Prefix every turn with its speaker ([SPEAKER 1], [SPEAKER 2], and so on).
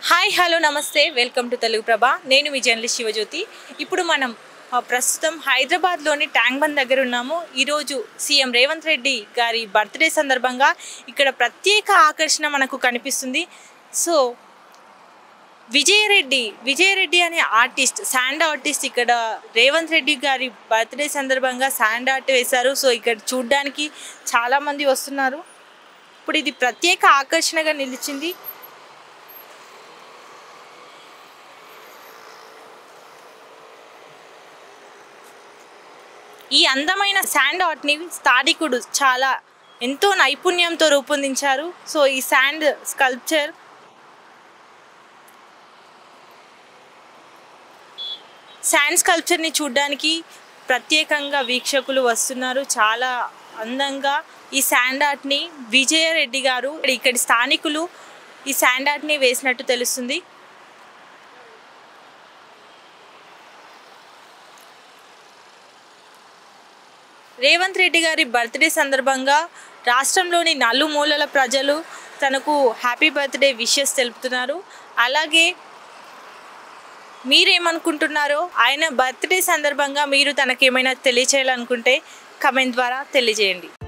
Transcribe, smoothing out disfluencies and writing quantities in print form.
[SPEAKER 1] hi hello నమస్తే welcome to Telugu ప్రభ నేను మీ journalist Shivajyothi ఇప్పుడు మనం ప్రస్తుతం హైదరాబాద్లోని ట్యాంక్ బండ్ దగ్గర ఉన్నాము ఈరోజు సీఎం రేవంత్ రెడ్డి గారి బర్త్డే సందర్భంగా ఇక్కడ ప్రత్యేక ఆకర్షణ మనకు కనిపిస్తుంది సో విజయరెడ్డి అనే ఆర్టిస్ట్ శాండ్ ఆర్టిస్ట్ ఇక్కడ రేవంత్ రెడ్డి గారి బర్త్డే సందర్భంగా శాండ్ ఆర్ట్ వేశారు సో ఇక్కడ చూడడానికి చాలామంది వస్తున్నారు ఇప్పుడు ఇది ప్రత్యేక ఆకర్షణగా నిలిచింది ఈ అందమైన శాండ్ ఆర్ట్ని స్థానికుడు చాలా ఎంతో నైపుణ్యంతో రూపొందించారు సో ఈ శాండ్ స్కల్ప్చర్ని చూడడానికి ప్రత్యేకంగా వీక్షకులు వస్తున్నారు చాలా అందంగా ఈ శాండ్ ఆర్ట్ని విజయరెడ్డి గారు ఇక్కడి స్థానికులు ఈ శాండ్ ఆర్ట్ని వేసినట్టు తెలుస్తుంది రేవంత్ రెడ్డి గారి బర్త్డే సందర్భంగా రాష్ట్రంలోని నలుమూలల ప్రజలు తనకు హ్యాపీ బర్త్డే విషెస్ తెలుపుతున్నారు అలాగే మీరేమనుకుంటున్నారో ఆయన బర్త్డే సందర్భంగా మీరు తనకేమైనా తెలియచేయాలనుకుంటే కమెంట్ ద్వారా తెలియజేయండి